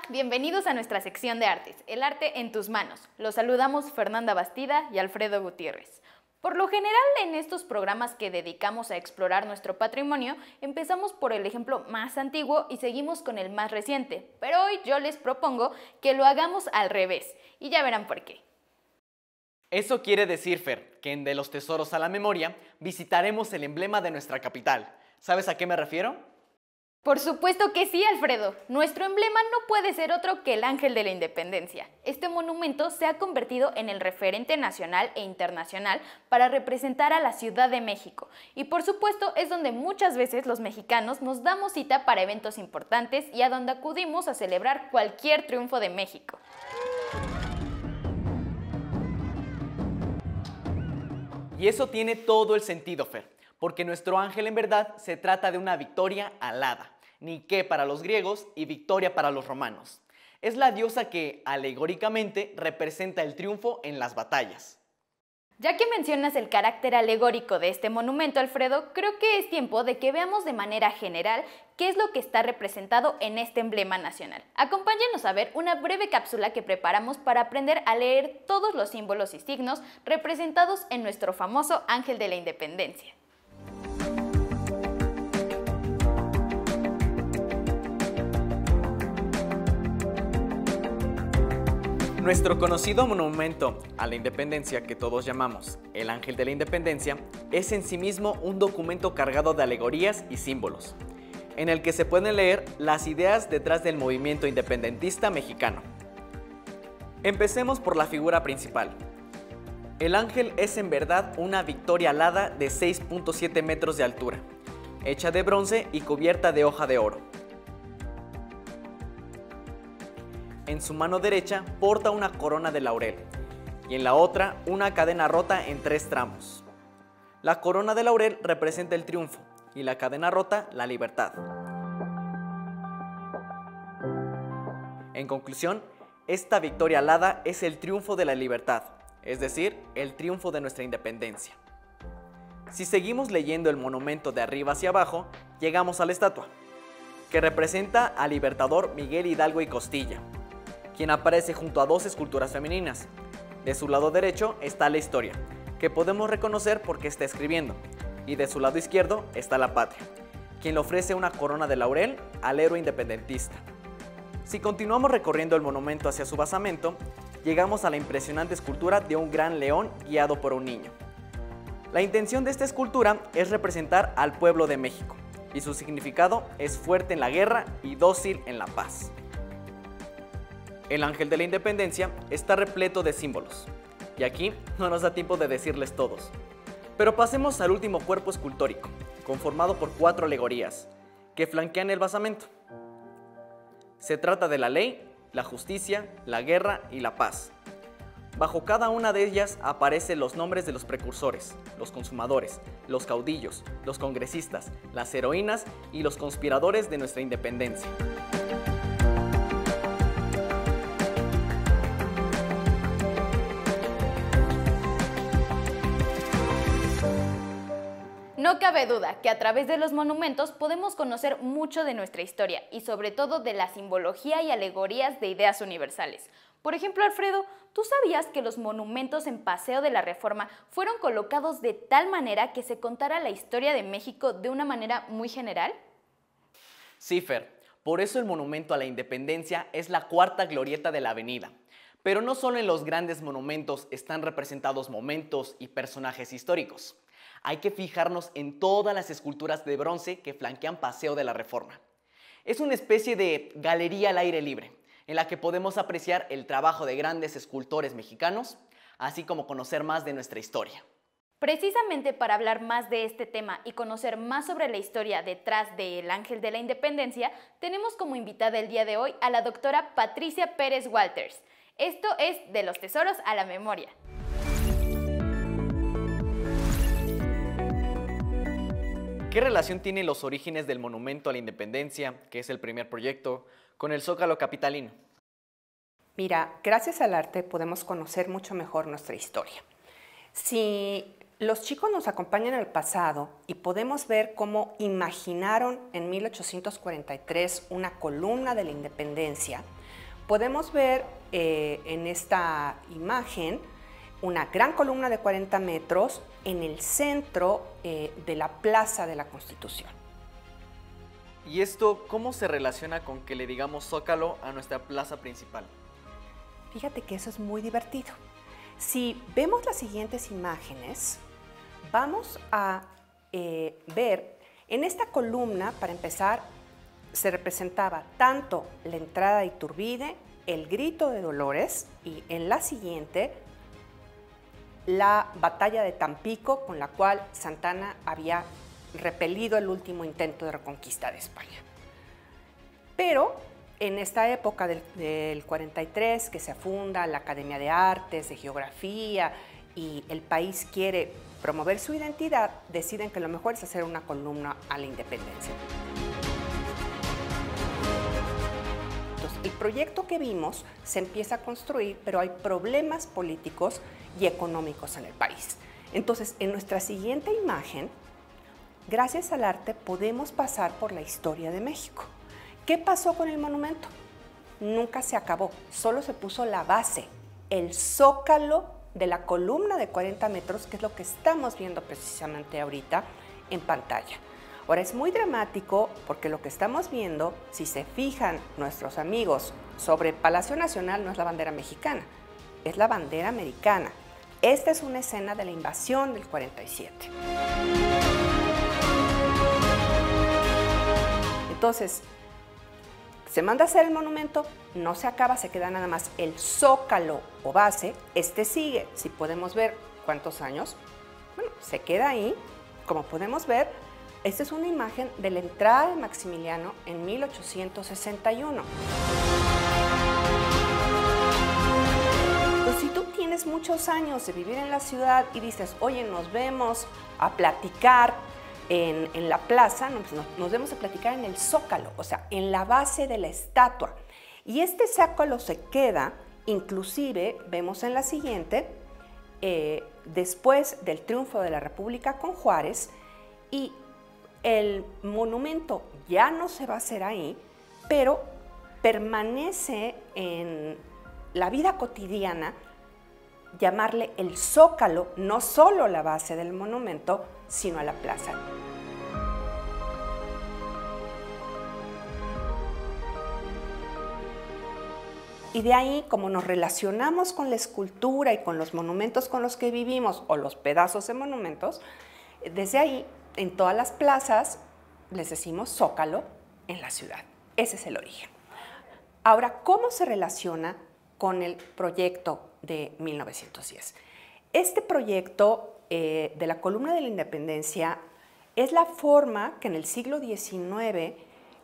bienvenidos a nuestra sección de artes, el arte en tus manos. Los saludamos Fernanda Bastida y Alfredo Gutiérrez. Por lo general, en estos programas que dedicamos a explorar nuestro patrimonio, empezamos por el ejemplo más antiguo y seguimos con el más reciente, pero hoy yo les propongo que lo hagamos al revés, y ya verán por qué. Eso quiere decir, Fer, que en De los Tesoros a la Memoria visitaremos el emblema de nuestra capital. ¿Sabes a qué me refiero? Por supuesto que sí, Alfredo. Nuestro emblema no puede ser otro que el Ángel de la Independencia. Este monumento se ha convertido en el referente nacional e internacional para representar a la Ciudad de México. Y por supuesto es donde muchas veces los mexicanos nos damos cita para eventos importantes y a donde acudimos a celebrar cualquier triunfo de México. Y eso tiene todo el sentido, Fer, porque nuestro ángel en verdad se trata de una victoria alada, Nike para los griegos y victoria para los romanos. Es la diosa que, alegóricamente, representa el triunfo en las batallas. Ya que mencionas el carácter alegórico de este monumento, Alfredo, creo que es tiempo de que veamos de manera general qué es lo que está representado en este emblema nacional. Acompáñenos a ver una breve cápsula que preparamos para aprender a leer todos los símbolos y signos representados en nuestro famoso Ángel de la Independencia. Nuestro conocido monumento a la independencia, que todos llamamos el Ángel de la Independencia, es en sí mismo un documento cargado de alegorías y símbolos, en el que se pueden leer las ideas detrás del movimiento independentista mexicano. Empecemos por la figura principal. El ángel es en verdad una victoria alada de 6.7 metros de altura, hecha de bronce y cubierta de hoja de oro. En su mano derecha porta una corona de laurel y en la otra una cadena rota en 3 tramos. La corona de laurel representa el triunfo y la cadena rota la libertad. En conclusión, esta victoria alada es el triunfo de la libertad, es decir, el triunfo de nuestra independencia. Si seguimos leyendo el monumento de arriba hacia abajo, llegamos a la estatua, que representa al libertador Miguel Hidalgo y Costilla, quien aparece junto a 2 esculturas femeninas. De su lado derecho está la historia, que podemos reconocer porque está escribiendo, y de su lado izquierdo está la patria, quien le ofrece una corona de laurel al héroe independentista. Si continuamos recorriendo el monumento hacia su basamento, llegamos a la impresionante escultura de un gran león guiado por un niño. La intención de esta escultura es representar al pueblo de México, y su significado es fuerte en la guerra y dócil en la paz. El Ángel de la Independencia está repleto de símbolos, y aquí no nos da tiempo de decirles todos. Pero pasemos al último cuerpo escultórico, conformado por 4 alegorías, que flanquean el basamento. Se trata de la ley, la justicia, la guerra y la paz. Bajo cada una de ellas aparecen los nombres de los precursores, los consumadores, los caudillos, los congresistas, las heroínas y los conspiradores de nuestra independencia. No cabe duda que a través de los monumentos podemos conocer mucho de nuestra historia y sobre todo de la simbología y alegorías de ideas universales. Por ejemplo, Alfredo, ¿tú sabías que los monumentos en Paseo de la Reforma fueron colocados de tal manera que se contara la historia de México de una manera muy general? Sí, Fer, por eso el monumento a la independencia es la 4ª glorieta de la avenida. Pero no solo en los grandes monumentos están representados momentos y personajes históricos. Hay que fijarnos en todas las esculturas de bronce que flanquean Paseo de la Reforma. Es una especie de galería al aire libre, en la que podemos apreciar el trabajo de grandes escultores mexicanos, así como conocer más de nuestra historia. Precisamente para hablar más de este tema y conocer más sobre la historia detrás del Ángel de la Independencia, tenemos como invitada el día de hoy a la doctora Patricia Pérez Walters. Esto es De los Tesoros a la Memoria. ¿Qué relación tienen los orígenes del Monumento a la Independencia, que es el primer proyecto, con el Zócalo capitalino? Mira, gracias al arte podemos conocer mucho mejor nuestra historia. Si los chicos nos acompañan al pasado y podemos ver cómo imaginaron en 1843 una columna de la independencia, Podemos ver en esta imagen una gran columna de 40 metros en el centro de la Plaza de la Constitución. ¿Y esto cómo se relaciona con que le digamos Zócalo a nuestra plaza principal? Fíjate que eso es muy divertido. Si vemos las siguientes imágenes, vamos a ver en esta columna, para empezar, se representaba tanto la entrada de Iturbide, el grito de Dolores, y en la siguiente, la batalla de Tampico, con la cual Santana había repelido el último intento de reconquista de España. Pero en esta época del 43, que se funda la Academia de Artes, de Geografía, y el país quiere promover su identidad, deciden que lo mejor es hacer una columna a la independencia. Entonces, el proyecto que vimos se empieza a construir, pero hay problemas políticos y económicos en el país. Entonces, en nuestra siguiente imagen, gracias al arte podemos pasar por la historia de México. ¿Qué pasó con el monumento? Nunca se acabó, solo se puso la base, el zócalo de la columna de 40 metros, que es lo que estamos viendo precisamente ahorita en pantalla. Ahora es muy dramático porque lo que estamos viendo, si se fijan nuestros amigos, sobre Palacio Nacional no es la bandera mexicana, es la bandera americana. Esta es una escena de la invasión del 47. Entonces, se manda a hacer el monumento, no se acaba, se queda nada más el zócalo o base. Este sigue, si podemos ver cuántos años, bueno, se queda ahí. Como podemos ver, esta es una imagen de la entrada de Maximiliano en 1861. Entonces, si tú tienes muchos años de vivir en la ciudad y dices, oye, nos vemos a platicar en la plaza, nos vemos a platicar en el zócalo, o sea, en la base de la estatua. Y este zócalo se queda, inclusive, vemos en la siguiente, después del triunfo de la República con Juárez, y el monumento ya no se va a hacer ahí, pero permanece en la vida cotidiana llamarle el zócalo, no solo la base del monumento, sino a la plaza. Y de ahí, como nos relacionamos con la escultura y con los monumentos con los que vivimos, o los pedazos de monumentos, desde ahí, en todas las plazas, les decimos zócalo en la ciudad. Ese es el origen. Ahora, ¿cómo se relaciona con el proyecto de 1910? Este proyecto de la columna de la independencia es la forma que en el siglo XIX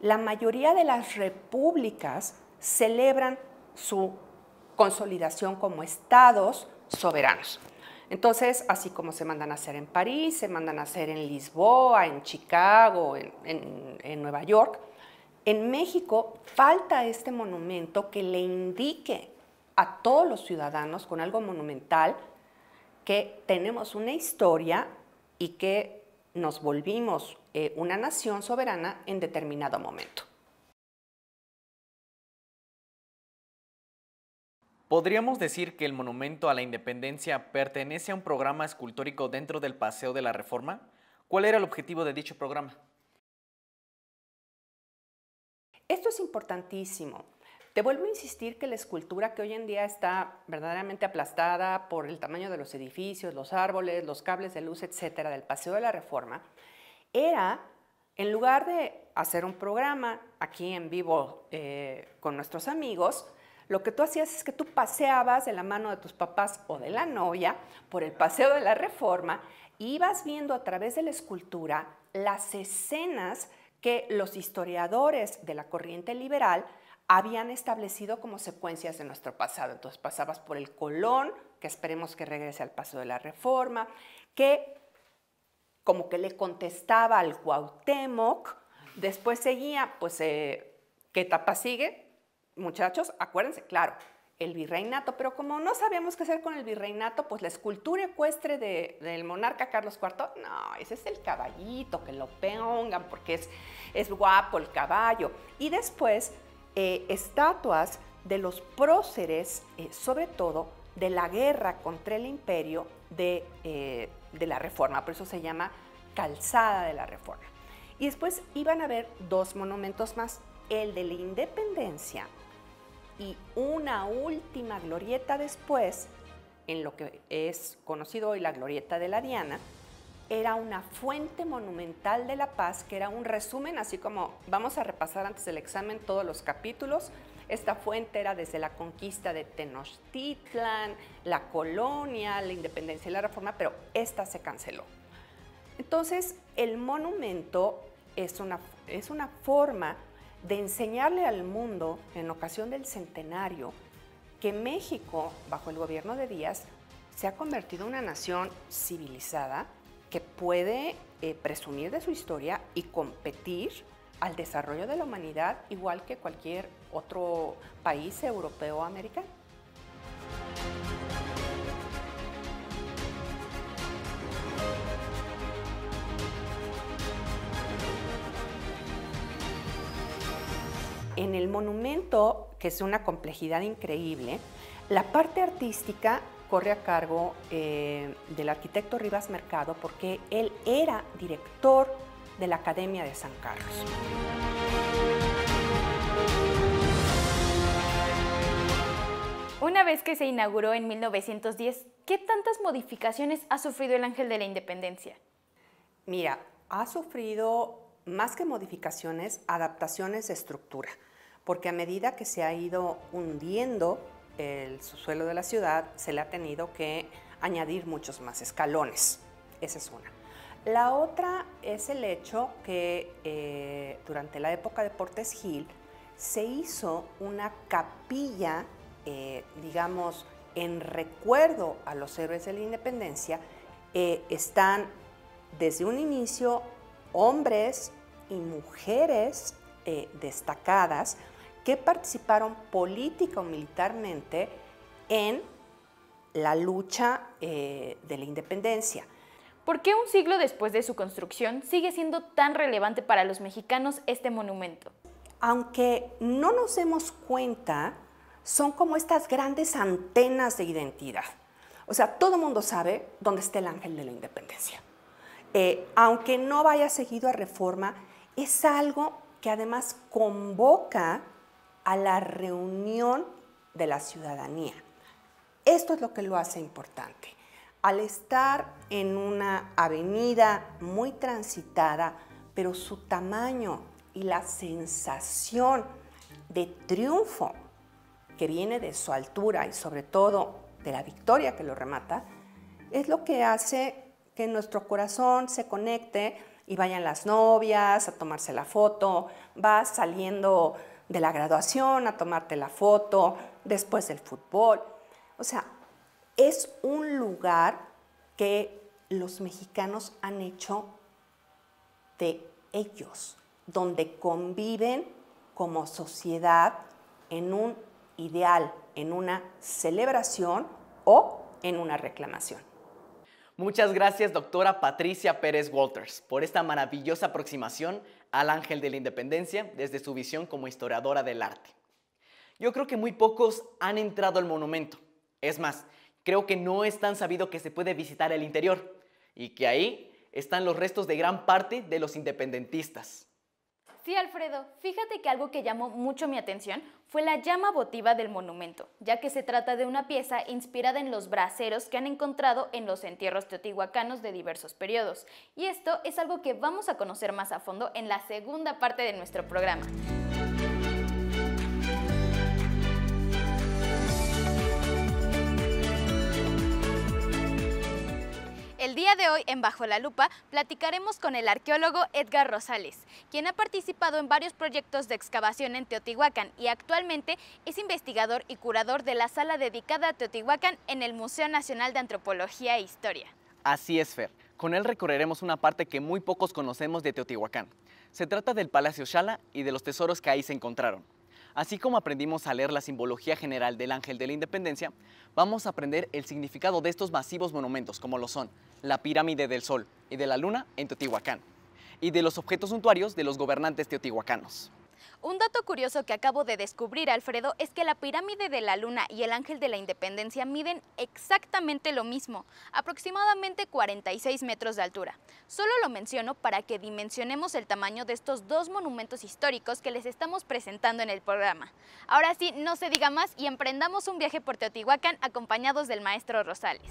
la mayoría de las repúblicas celebran su consolidación como estados soberanos. Entonces, así como se mandan a hacer en París, se mandan a hacer en Lisboa, en Chicago, en Nueva York, en México falta este monumento que le indique a todos los ciudadanos con algo monumental que tenemos una historia y que nos volvimos una nación soberana en determinado momento. ¿Podríamos decir que el Monumento a la Independencia pertenece a un programa escultórico dentro del Paseo de la Reforma? ¿Cuál era el objetivo de dicho programa? Esto es importantísimo. Te vuelvo a insistir que la escultura, que hoy en día está verdaderamente aplastada por el tamaño de los edificios, los árboles, los cables de luz, etcétera, del Paseo de la Reforma, era, en lugar de hacer un programa aquí en vivo con nuestros amigos, lo que tú hacías es que tú paseabas de la mano de tus papás o de la novia por el Paseo de la Reforma y ibas viendo a través de la escultura las escenas que los historiadores de la corriente liberal habían establecido como secuencias de nuestro pasado. Entonces pasabas por el Colón, que esperemos que regrese al Paseo de la Reforma, que como que le contestaba al Cuauhtémoc. Después seguía, pues, ¿qué etapa sigue? Muchachos, acuérdense, claro, el virreinato, pero como no sabíamos qué hacer con el virreinato, pues la escultura ecuestre del monarca Carlos IV, no, ese es el caballito, que lo pongan porque es guapo el caballo. Y después estatuas de los próceres, sobre todo de la guerra contra el imperio de la Reforma, por eso se llama Calzada de la Reforma. Y después iban a haber dos monumentos más, el de la Independencia y una última glorieta después, en lo que es conocido hoy la Glorieta de la Diana. Era una fuente monumental de la paz, que era un resumen, así como vamos a repasar antes del examen todos los capítulos. Esta fuente era desde la conquista de Tenochtitlan, la colonia, la independencia y la reforma, pero esta se canceló. Entonces, el monumento es una forma de enseñarle al mundo, en ocasión del centenario, que México, bajo el gobierno de Díaz, se ha convertido en una nación civilizada que puede presumir de su historia y competir al desarrollo de la humanidad igual que cualquier otro país europeo o americano. En el monumento, que es una complejidad increíble, la parte artística corre a cargo del arquitecto Rivas Mercado, porque él era director de la Academia de San Carlos. Una vez que se inauguró en 1910, ¿qué tantas modificaciones ha sufrido el Ángel de la Independencia? Mira, ha sufrido más que modificaciones, adaptaciones de estructura, porque a medida que se ha ido hundiendo el subsuelo de la ciudad, se le ha tenido que añadir muchos más escalones. Esa es una. La otra es el hecho que durante la época de Portes Gil se hizo una capilla, digamos, en recuerdo a los héroes de la independencia. Están desde un inicio hombres y mujeres destacadas que participaron política o militarmente en la lucha de la independencia. ¿Por qué un siglo después de su construcción sigue siendo tan relevante para los mexicanos este monumento? Aunque no nos demos cuenta, son como estas grandes antenas de identidad. O sea, todo el mundo sabe dónde está el Ángel de la Independencia. Aunque no vaya seguido a Reforma, es algo que además convoca a la reunión de la ciudadanía. Esto es lo que lo hace importante. Al estar en una avenida muy transitada, pero su tamaño y la sensación de triunfo que viene de su altura y sobre todo de la victoria que lo remata, es lo que hace que nuestro corazón se conecte y vayan las novias a tomarse la foto, vas saliendo de la graduación a tomarte la foto, después del fútbol. O sea, es un lugar que los mexicanos han hecho de ellos, donde conviven como sociedad en un ideal, en una celebración o en una reclamación. Muchas gracias, doctora Patricia Pérez Walters, por esta maravillosa aproximación al Ángel de la Independencia desde su visión como historiadora del arte. Yo creo que muy pocos han entrado al monumento. Es más, creo que no es tan sabido que se puede visitar el interior y que ahí están los restos de gran parte de los independentistas. Sí, Alfredo, fíjate que algo que llamó mucho mi atención fue la llama votiva del monumento, ya que se trata de una pieza inspirada en los braseros que han encontrado en los entierros teotihuacanos de diversos periodos. Y esto es algo que vamos a conocer más a fondo en la segunda parte de nuestro programa. El día de hoy, en Bajo la Lupa, platicaremos con el arqueólogo Edgar Rosales, quien ha participado en varios proyectos de excavación en Teotihuacán y actualmente es investigador y curador de la sala dedicada a Teotihuacán en el Museo Nacional de Antropología e Historia. Así es, Fer. Con él recorreremos una parte que muy pocos conocemos de Teotihuacán. Se trata del Palacio Xala y de los tesoros que ahí se encontraron. Así como aprendimos a leer la simbología general del Ángel de la Independencia, vamos a aprender el significado de estos masivos monumentos, como lo son la Pirámide del Sol y de la Luna en Teotihuacán, y de los objetos suntuarios de los gobernantes teotihuacanos. Un dato curioso que acabo de descubrir, Alfredo, es que la pirámide de la Luna y el Ángel de la Independencia miden exactamente lo mismo, aproximadamente 46 metros de altura. Solo lo menciono para que dimensionemos el tamaño de estos dos monumentos históricos que les estamos presentando en el programa. Ahora sí, no se diga más y emprendamos un viaje por Teotihuacán acompañados del maestro Rosales.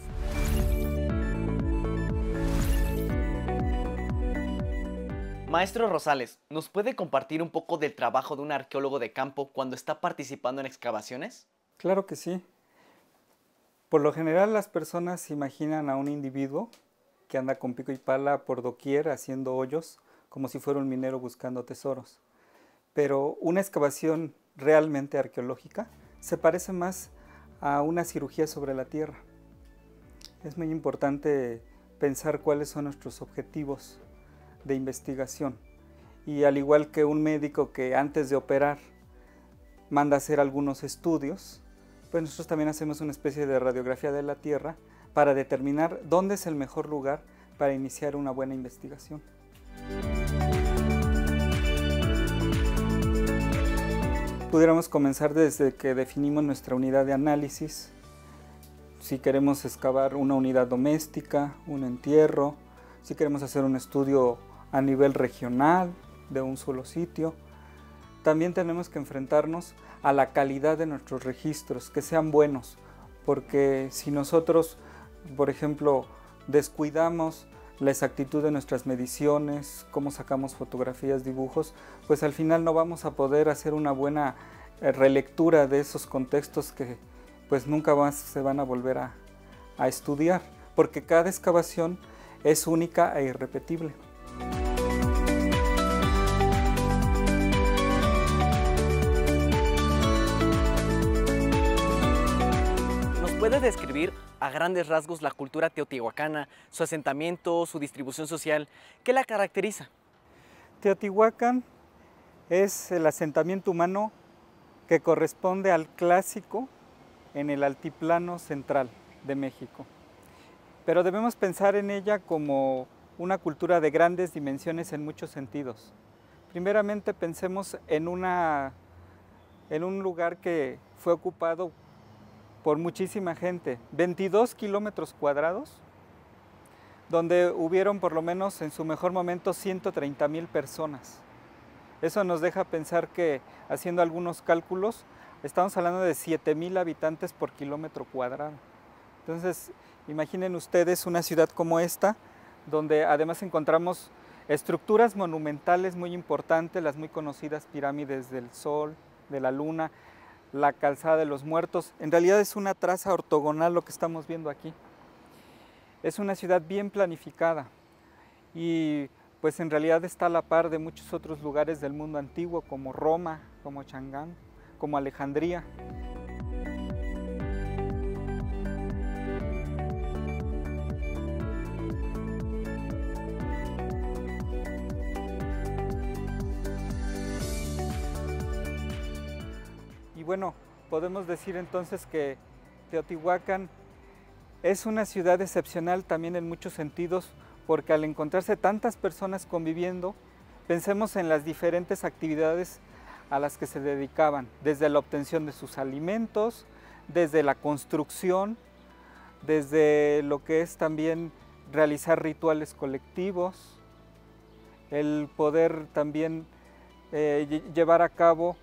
Maestro Rosales, ¿nos puede compartir un poco del trabajo de un arqueólogo de campo cuando está participando en excavaciones? Claro que sí. Por lo general las personas imaginan a un individuo que anda con pico y pala por doquier haciendo hoyos, como si fuera un minero buscando tesoros. Pero una excavación realmente arqueológica se parece más a una cirugía sobre la tierra. Es muy importante pensar cuáles son nuestros objetivos de investigación. Y al igual que un médico que antes de operar manda a hacer algunos estudios, pues nosotros también hacemos una especie de radiografía de la tierra para determinar dónde es el mejor lugar para iniciar una buena investigación. Pudiéramos comenzar desde que definimos nuestra unidad de análisis. Si queremos excavar una unidad doméstica, un entierro, si queremos hacer un estudio a nivel regional de un solo sitio, también tenemos que enfrentarnos a la calidad de nuestros registros, que sean buenos, porque si nosotros, por ejemplo, descuidamos la exactitud de nuestras mediciones, cómo sacamos fotografías, dibujos, pues al final no vamos a poder hacer una buena relectura de esos contextos que pues nunca más se van a volver a estudiar, porque cada excavación es única e irrepetible. ¿Puede describir a grandes rasgos la cultura teotihuacana, su asentamiento, su distribución social? ¿Qué la caracteriza? Teotihuacán es el asentamiento humano que corresponde al clásico en el altiplano central de México. Pero debemos pensar en ella como una cultura de grandes dimensiones en muchos sentidos. Primeramente pensemos en un lugar que fue ocupado por muchísima gente, 22 kilómetros cuadrados, donde hubieron por lo menos en su mejor momento 130,000 personas. Eso nos deja pensar que, haciendo algunos cálculos, estamos hablando de 7,000 habitantes por kilómetro cuadrado. Entonces, imaginen ustedes una ciudad como esta, donde además encontramos estructuras monumentales muy importantes, las muy conocidas pirámides del Sol, de la Luna, la calzada de los muertos. En realidad es una traza ortogonal lo que estamos viendo aquí. Es una ciudad bien planificada y pues en realidad está a la par de muchos otros lugares del mundo antiguo como Roma, como Changán, como Alejandría. Bueno, podemos decir entonces que Teotihuacán es una ciudad excepcional también en muchos sentidos, porque al encontrarse tantas personas conviviendo, pensemos en las diferentes actividades a las que se dedicaban, desde la obtención de sus alimentos, desde la construcción, desde lo que es también realizar rituales colectivos, el poder también llevar a cabo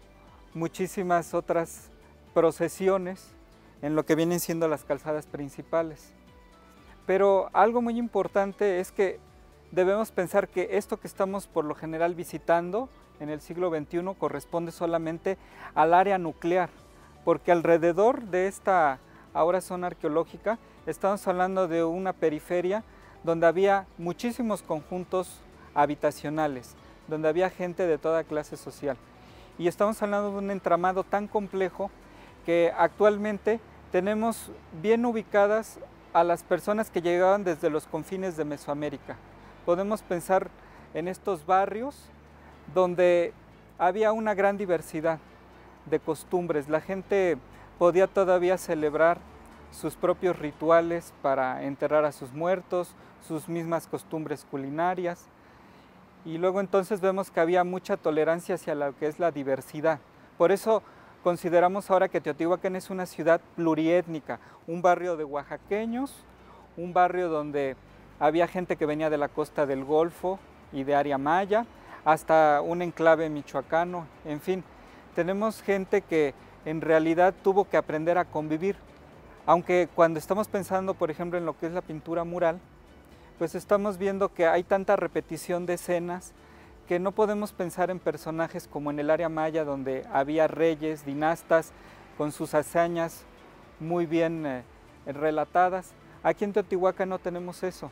muchísimas otras procesiones en lo que vienen siendo las calzadas principales. Pero algo muy importante es que debemos pensar que esto que estamos por lo general visitando en el siglo XXI corresponde solamente al área nuclear, porque alrededor de esta ahora zona arqueológica estamos hablando de una periferia donde había muchísimos conjuntos habitacionales, donde había gente de toda clase social. Y estamos hablando de un entramado tan complejo que actualmente tenemos bien ubicadas a las personas que llegaban desde los confines de Mesoamérica. Podemos pensar en estos barrios donde había una gran diversidad de costumbres. La gente podía todavía celebrar sus propios rituales para enterrar a sus muertos, sus mismas costumbres culinarias. Y luego entonces vemos que había mucha tolerancia hacia lo que es la diversidad. Por eso consideramos ahora que Teotihuacán es una ciudad pluriétnica, un barrio de oaxaqueños, un barrio donde había gente que venía de la costa del Golfo y de área maya, hasta un enclave michoacano, en fin, tenemos gente que en realidad tuvo que aprender a convivir, aunque cuando estamos pensando, por ejemplo, en lo que es la pintura mural, pues estamos viendo que hay tanta repetición de escenas que no podemos pensar en personajes como en el área maya, donde había reyes, dinastas, con sus hazañas muy bien relatadas. Aquí en Teotihuacán no tenemos eso.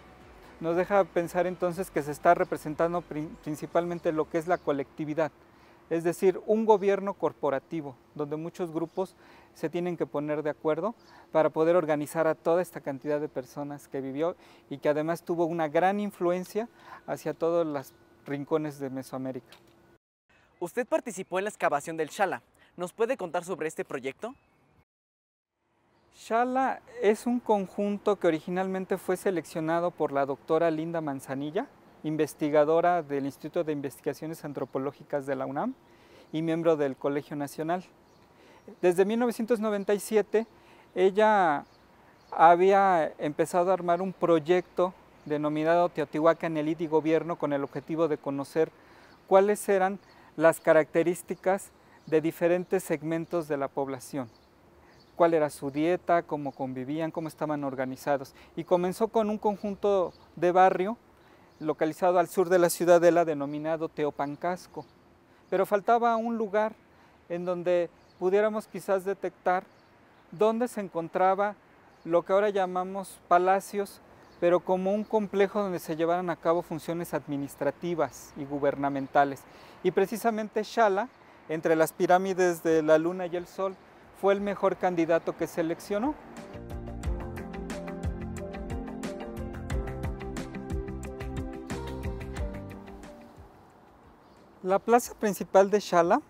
Nos deja pensar entonces que se está representando principalmente lo que es la colectividad, es decir, un gobierno corporativo, donde muchos grupos se tienen que poner de acuerdo para poder organizar a toda esta cantidad de personas que vivió y que además tuvo una gran influencia hacia todos los rincones de Mesoamérica. Usted participó en la excavación del Xala. ¿Nos puede contar sobre este proyecto? Xala es un conjunto que originalmente fue seleccionado por la doctora Linda Manzanilla, investigadora del Instituto de Investigaciones Antropológicas de la UNAM y miembro del Colegio Nacional. Desde 1997 ella había empezado a armar un proyecto denominado Teotihuacán, Elite y Gobierno, con el objetivo de conocer cuáles eran las características de diferentes segmentos de la población, cuál era su dieta, cómo convivían, cómo estaban organizados. Y comenzó con un conjunto de barrio localizado al sur de la ciudadela denominado Teopancasco, pero faltaba un lugar en donde pudiéramos quizás detectar dónde se encontraba lo que ahora llamamos palacios, pero como un complejo donde se llevaran a cabo funciones administrativas y gubernamentales. Y precisamente Xala, entre las pirámides de la Luna y el Sol, fue el mejor candidato que seleccionó. La plaza principal de Xala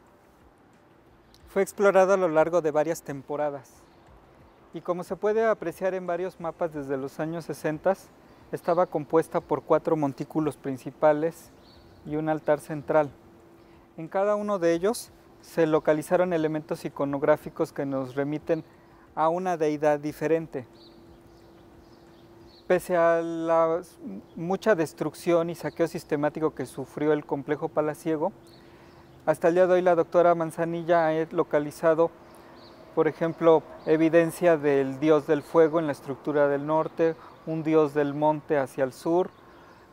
fue explorada a lo largo de varias temporadas. Y como se puede apreciar en varios mapas desde los años 60, estaba compuesta por 4 montículos principales y un altar central. En cada uno de ellos se localizaron elementos iconográficos que nos remiten a una deidad diferente. Pese a la mucha destrucción y saqueo sistemático que sufrió el complejo palaciego, hasta el día de hoy la doctora Manzanilla ha localizado, por ejemplo, evidencia del dios del fuego en la estructura del norte, un dios del monte hacia el sur,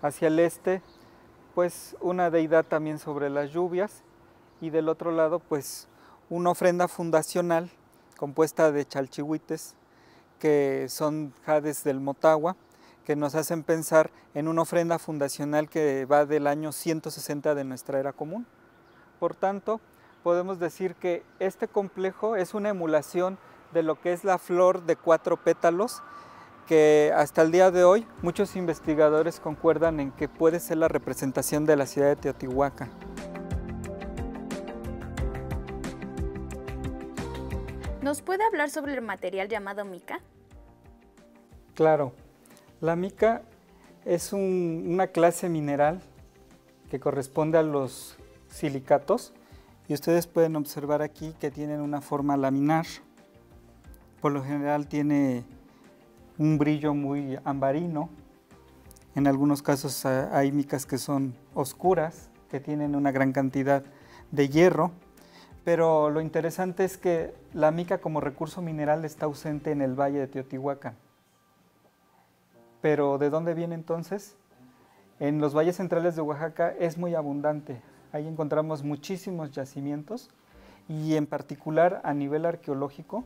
hacia el este, pues una deidad también sobre las lluvias, y del otro lado pues una ofrenda fundacional compuesta de chalchihuites, que son jades del Motagua, que nos hacen pensar en una ofrenda fundacional que va del año 160 de nuestra era común. Por tanto, podemos decir que este complejo es una emulación de lo que es la flor de 4 pétalos, que hasta el día de hoy muchos investigadores concuerdan en que puede ser la representación de la ciudad de Teotihuacán. ¿Nos puede hablar sobre el material llamado mica? Claro, la mica es una clase mineral que corresponde a los silicatos, y ustedes pueden observar aquí que tienen una forma laminar. Por lo general tiene un brillo muy ambarino. En algunos casos hay micas que son oscuras, que tienen una gran cantidad de hierro, pero lo interesante es que la mica como recurso mineral está ausente en el valle de Teotihuacán. Pero ¿de dónde viene entonces? En los valles centrales de Oaxaca es muy abundante. Ahí encontramos muchísimos yacimientos y en particular a nivel arqueológico,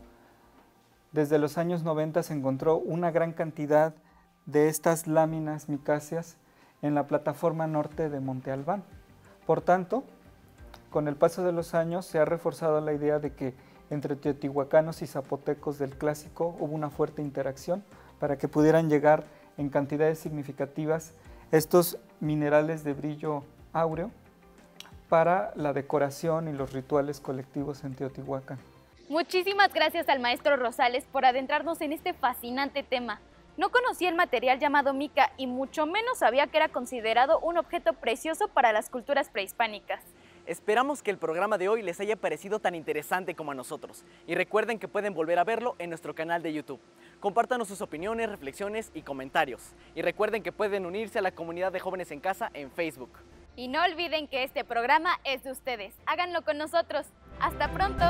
desde los años 90 se encontró una gran cantidad de estas láminas micáceas en la plataforma norte de Monte Albán. Por tanto, con el paso de los años se ha reforzado la idea de que entre teotihuacanos y zapotecos del clásico hubo una fuerte interacción para que pudieran llegar en cantidades significativas estos minerales de brillo áureo para la decoración y los rituales colectivos en Teotihuacán. Muchísimas gracias al maestro Rosales por adentrarnos en este fascinante tema. No conocía el material llamado mica y mucho menos sabía que era considerado un objeto precioso para las culturas prehispánicas. Esperamos que el programa de hoy les haya parecido tan interesante como a nosotros. Y recuerden que pueden volver a verlo en nuestro canal de YouTube. Compártanos sus opiniones, reflexiones y comentarios. Y recuerden que pueden unirse a la comunidad de Jóvenes en Casa en Facebook. Y no olviden que este programa es de ustedes. Háganlo con nosotros. ¡Hasta pronto!